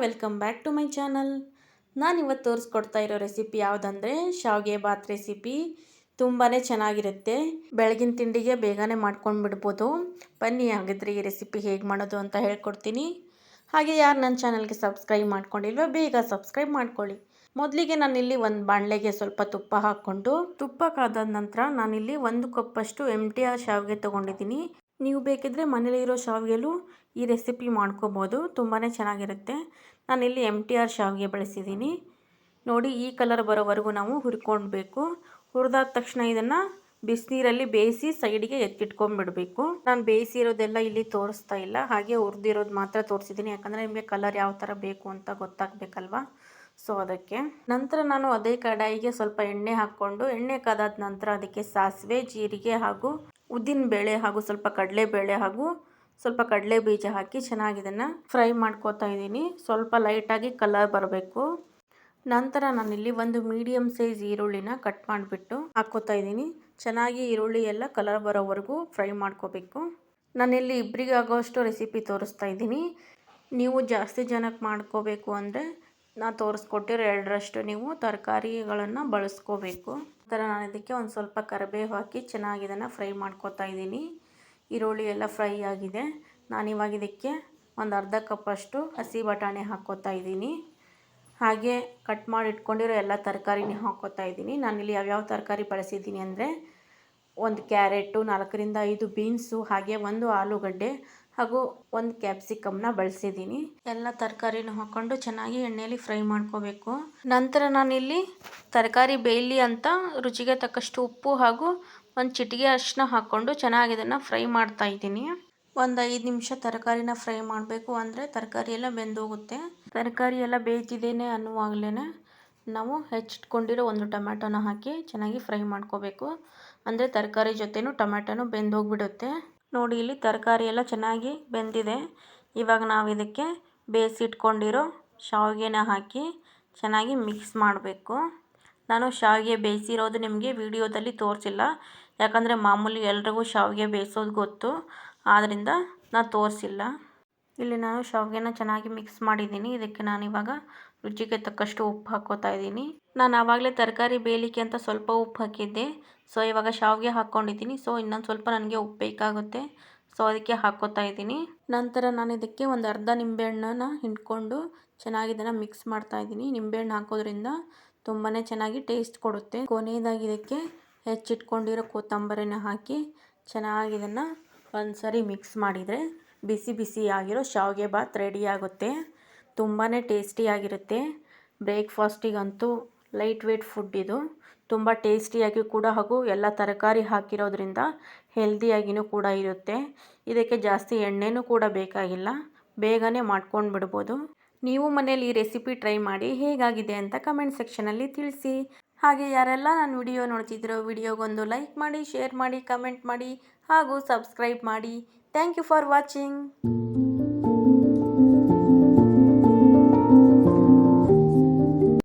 Welcome back to my channel. ನಾನಿವತ್ತು ತೋರಿಸ್ಕೊಡ್ತಾ ಇರೋ ರೆಸಿಪಿ ಯಾವುದಂದರೆ ಶಾವಿಗೆ ಬಾತ್ ರೆಸಿಪಿ. ತುಂಬಾ ಚೆನ್ನಾಗಿರುತ್ತೆ. ಬೆಳಗಿನ ತಿಂಡಿಗೆ ಬೇಗನೆ ಮಾಡ್ಕೊಂಡು ಬಿಡ್ಬೋದು. ಬನ್ನಿ ಹಾಗಿದ್ರೆ ಈ ರೆಸಿಪಿ ಹೇಗೆ ಮಾಡೋದು ಅಂತ ಹೇಳ್ಕೊಡ್ತೀನಿ. ಹಾಗೆ ಯಾರು ನನ್ನ ಚಾನಲ್ಗೆ ಸಬ್ಸ್ಕ್ರೈಬ್ ಮಾಡ್ಕೊಂಡಿಲ್ವೋ ಬೇಗ ಸಬ್ಸ್ಕ್ರೈಬ್ ಮಾಡ್ಕೊಳ್ಳಿ. ಮೊದಲಿಗೆ ನಾನಿಲ್ಲಿ ಒಂದು ಬಾಣಲೆಗೆ ಸ್ವಲ್ಪ ತುಪ್ಪ ಹಾಕ್ಕೊಂಡು, ತುಪ್ಪ ಕಾದಾದ ನಂತರ ನಾನಿಲ್ಲಿ 1 ಕಪ್ಪಷ್ಟು MTR ಶಾವಿಗೆ ತೊಗೊಂಡಿದ್ದೀನಿ. ನೀವು ಬೇಕಿದ್ರೆ ಮನೇಲಿರೋ ಶಾವಿಗೆಲೂ ಈ ರೆಸಿಪಿ ಮಾಡ್ಕೋಬೋದು. ತುಂಬಾ ಚೆನ್ನಾಗಿರುತ್ತೆ. ನಾನಿಲ್ಲಿ MTR ಶಾವಿಗೆ ಬಳಸಿದ್ದೀನಿ. ನೋಡಿ, ಈ ಕಲರ್ ಬರೋವರೆಗೂ ನಾವು ಹುರ್ಕೊಳ್ಬೇಕು. ಹುರಿದಾದ ತಕ್ಷಣ ಇದನ್ನು ಬಿಸಿನೀರಲ್ಲಿ ಬೇಯಿಸಿ ಸೈಡಿಗೆ ಎತ್ತಿಟ್ಕೊಂಡ್ಬಿಡಬೇಕು. ನಾನು ಬೇಯಿಸಿರೋದೆಲ್ಲ ಇಲ್ಲಿ ತೋರಿಸ್ತಾ ಇಲ್ಲ, ಹಾಗೆ ಹುರಿದಿರೋದು ಮಾತ್ರ ತೋರಿಸಿದ್ದೀನಿ. ಯಾಕಂದರೆ ನಿಮಗೆ ಕಲರ್ ಯಾವ ಥರ ಬೇಕು ಅಂತ ಗೊತ್ತಾಗಬೇಕಲ್ವ, ಸೊ ಅದಕ್ಕೆ. ನಂತರ ನಾನು ಅದೇ ಕಡಾಯಿಗೆ ಸ್ವಲ್ಪ ಎಣ್ಣೆ ಹಾಕ್ಕೊಂಡು, ಎಣ್ಣೆ ಕಾದಾದ ನಂತರ ಅದಕ್ಕೆ ಸಾಸಿವೆ, ಜೀರಿಗೆ ಹಾಗೂ ಉದ್ದಿನಬೇಳೆ ಹಾಗೂ ಸ್ವಲ್ಪ ಕಡಲೆಬೇಳೆ ಹಾಗೂ ಸ್ವಲ್ಪ ಕಡಲೆ ಬೀಜ ಹಾಕಿ ಚೆನ್ನಾಗಿ ಇದನ್ನು ಫ್ರೈ ಮಾಡ್ಕೋತಾ ಇದ್ದೀನಿ. ಸ್ವಲ್ಪ ಲೈಟಾಗಿ ಕಲರ್ ಬರಬೇಕು. ನಂತರ ನಾನಿಲ್ಲಿ ಒಂದು ಮೀಡಿಯಮ್ ಸೈಜ್ ಈರುಳ್ಳಿನ ಕಟ್ ಮಾಡಿಬಿಟ್ಟು ಹಾಕ್ಕೋತಾ ಇದ್ದೀನಿ. ಚೆನ್ನಾಗಿ ಈರುಳ್ಳಿ ಎಲ್ಲ ಕಲರ್ ಬರೋವರೆಗೂ ಫ್ರೈ ಮಾಡ್ಕೋಬೇಕು. ನಾನಿಲ್ಲಿ ಇಬ್ಬರಿಗೆ ಆಗೋಷ್ಟು ರೆಸಿಪಿ ತೋರಿಸ್ತಾ ಇದ್ದೀನಿ. ನೀವು ಜಾಸ್ತಿ ಜನಕ್ಕೆ ಮಾಡ್ಕೋಬೇಕು ಅಂದರೆ ನಾನು ತೋರಿಸ್ಕೊಟ್ಟಿರೋ 2ರಷ್ಟು ನೀವು ತರಕಾರಿಗಳನ್ನು ಬಳಸ್ಕೋಬೇಕು. ನಂತರ ನಾನು ಇದಕ್ಕೆ ಒಂದು ಸ್ವಲ್ಪ ಕರಿಬೇವು ಹಾಕಿ ಚೆನ್ನಾಗಿ ಇದನ್ನು ಫ್ರೈ ಮಾಡ್ಕೋತಾ ಇದ್ದೀನಿ. ಈರುಳ್ಳಿ ಎಲ್ಲ ಫ್ರೈ ಆಗಿದೆ. ನಾನಿವಾಗ ಇದಕ್ಕೆ ಒಂದು ಅರ್ಧ ಕಪ್ಪಷ್ಟು ಹಸಿ ಬಟಾಣಿ ಹಾಕ್ಕೋತಾ ಇದ್ದೀನಿ. ಹಾಗೆ ಕಟ್ ಮಾಡಿ ಇಟ್ಕೊಂಡಿರೋ ಎಲ್ಲ ತರಕಾರಿನ ಹಾಕ್ಕೋತಾ ಇದ್ದೀನಿ. ನಾನಿಲ್ಲಿ ಯಾವ್ಯಾವ ತರಕಾರಿ ಬಳಸಿದ್ದೀನಿ ಅಂದರೆ, ಒಂದು ಕ್ಯಾರೆಟು, 4ರಿಂದ 5 ಬೀನ್ಸು, ಹಾಗೆ ಒಂದು ಆಲೂಗಡ್ಡೆ ಹಾಗೂ ಒಂದು ಕ್ಯಾಪ್ಸಿಕಮ್ನ ಬಳಸಿದ್ದೀನಿ. ಎಲ್ಲ ತರಕಾರಿನೂ ಹಾಕ್ಕೊಂಡು ಚೆನ್ನಾಗಿ ಎಣ್ಣೆಯಲ್ಲಿ ಫ್ರೈ ಮಾಡ್ಕೋಬೇಕು. ನಂತರ ನಾನಿಲ್ಲಿ ತರಕಾರಿ ಬೇಯಲಿ ಅಂತ ರುಚಿಗೆ ತಕ್ಕಷ್ಟು ಉಪ್ಪು ಹಾಗೂ ಒಂದು ಚಿಟಿಕೆ ಅರಿಶಿನ ಹಾಕ್ಕೊಂಡು ಚೆನ್ನಾಗಿ ಇದನ್ನು ಫ್ರೈ ಮಾಡ್ತಾ ಇದ್ದೀನಿ. ಒಂದು 5 ನಿಮಿಷ ತರಕಾರಿನ ಫ್ರೈ ಮಾಡಬೇಕು, ಅಂದರೆ ತರಕಾರಿ ಎಲ್ಲ ಬೆಂದೋಗುತ್ತೆ. ತರಕಾರಿ ಎಲ್ಲ ಬೇಯ್ತಿದ್ದೇನೆ ಅನ್ನುವಾಗಲೇ ನಾವು ಹೆಚ್ಚಿಟ್ಕೊಂಡಿರೋ ಒಂದು ಟೊಮ್ಯಾಟೋನ ಹಾಕಿ ಚೆನ್ನಾಗಿ ಫ್ರೈ ಮಾಡ್ಕೋಬೇಕು. ಅಂದರೆ ತರಕಾರಿ ಜೊತೆನೂ ಟೊಮ್ಯಾಟೋನು ಬೆಂದೋಗ್ಬಿಡುತ್ತೆ. ನೋಡಿ, ಇಲ್ಲಿ ತರಕಾರಿ ಎಲ್ಲ ಚೆನ್ನಾಗಿ ಬೆಂದಿದೆ. ಇವಾಗ ನಾವು ಇದಕ್ಕೆ ಬೇಯಿಸಿಟ್ಕೊಂಡಿರೋ ಶಾವಿಗೆನ ಹಾಕಿ ಚೆನ್ನಾಗಿ ಮಿಕ್ಸ್ ಮಾಡಬೇಕು. ನಾನು ಶಾವಿಗೆ ಬೇಯಿಸಿರೋದು ನಿಮಗೆ ವಿಡಿಯೋದಲ್ಲಿ ತೋರಿಸಿಲ್ಲ, ಯಾಕಂದರೆ ಮಾಮೂಲಿ ಎಲ್ರಿಗೂ ಶಾವಿಗೆ ಬೇಯಿಸೋದು ಗೊತ್ತು, ಆದ್ದರಿಂದ ನಾನು ತೋರಿಸಿಲ್ಲ. ಇಲ್ಲಿ ನಾನು ಶಾವಿಗೆನ ಚೆನ್ನಾಗಿ ಮಿಕ್ಸ್ ಮಾಡಿದ್ದೀನಿ. ಇದಕ್ಕೆ ನಾನಿವಾಗ ರುಚಿಗೆ ತಕ್ಕಷ್ಟು ಉಪ್ಪು ಹಾಕ್ಕೋತಾ ಇದ್ದೀನಿ. ನಾನು ಆವಾಗಲೇ ತರಕಾರಿ ಬೇಯಲಿಕ್ಕೆ ಅಂತ ಸ್ವಲ್ಪ ಉಪ್ಪು ಹಾಕಿದ್ದೆ. ಸೊ ಇವಾಗ ಶಾವಿಗೆ ಹಾಕ್ಕೊಂಡಿದ್ದೀನಿ. ಸೊ ಇನ್ನೊಂದು ಸ್ವಲ್ಪ ನನಗೆ ಉಪ್ಪು ಬೇಕಾಗುತ್ತೆ, ಸೊ ಅದಕ್ಕೆ ಹಾಕ್ಕೋತಾ ಇದ್ದೀನಿ. ನಂತರ ನಾನು ಇದಕ್ಕೆ ಒಂದು ಅರ್ಧ ನಿಂಬೆಹಣ್ಣನ್ನು ಹಿಂಡ್ಕೊಂಡು ಚೆನ್ನಾಗಿ ಇದನ್ನು ಮಿಕ್ಸ್ ಮಾಡ್ತಾ ಇದ್ದೀನಿ. ನಿಂಬೆಹಣ್ಣು ಹಾಕೋದ್ರಿಂದ ತುಂಬಾ ಚೆನ್ನಾಗಿ ಟೇಸ್ಟ್ ಕೊಡುತ್ತೆ. ಕೊನೆಯದಾಗಿ ಇದಕ್ಕೆ ಹೆಚ್ಚಿಟ್ಕೊಂಡಿರೋ ಕೊತ್ತಂಬರಿನ ಹಾಕಿ ಚೆನ್ನಾಗಿ ಇದನ್ನು ಒಂದ್ಸರಿ ಮಿಕ್ಸ್ ಮಾಡಿದರೆ ಬಿಸಿ ಬಿಸಿ ಆಗಿರೋ ಶಾವಿಗೆ ಬಾತ್ ರೆಡಿ ಆಗುತ್ತೆ. ತುಂಬಾ ಟೇಸ್ಟಿಯಾಗಿರುತ್ತೆ. ಬ್ರೇಕ್ಫಾಸ್ಟಿಗಂತೂ ಲೈಟ್ ವೇಟ್ ಫುಡ್ ಇದು. ತುಂಬ ಟೇಸ್ಟಿಯಾಗಿ ಕೂಡ ಹಾಗೂ ಎಲ್ಲ ತರಕಾರಿ ಹಾಕಿರೋದ್ರಿಂದ ಹೆಲ್ದಿಯಾಗಿಯೂ ಕೂಡ ಇರುತ್ತೆ. ಇದಕ್ಕೆ ಜಾಸ್ತಿ ಎಣ್ಣೆನೂ ಕೂಡ ಬೇಕಾಗಿಲ್ಲ, ಬೇಗನೆ ಮಾಡ್ಕೊಂಡು ಬಿಡ್ಬೋದು. ನೀವು ಮನೇಲಿ ಈ ರೆಸಿಪಿ ಟ್ರೈ ಮಾಡಿ ಹೇಗಾಗಿದೆ ಅಂತ ಕಮೆಂಟ್ ಸೆಕ್ಷನಲ್ಲಿ ತಿಳಿಸಿ. ಹಾಗೆ ಯಾರೆಲ್ಲ ನನ್ನ ವಿಡಿಯೋ ನೋಡ್ತಿದ್ರೋ ವಿಡಿಯೋಗೊಂದು ಲೈಕ್ ಮಾಡಿ, ಶೇರ್ ಮಾಡಿ, ಕಮೆಂಟ್ ಮಾಡಿ ಹಾಗೂ ಸಬ್ಸ್ಕ್ರೈಬ್ ಮಾಡಿ. Thank you for watching.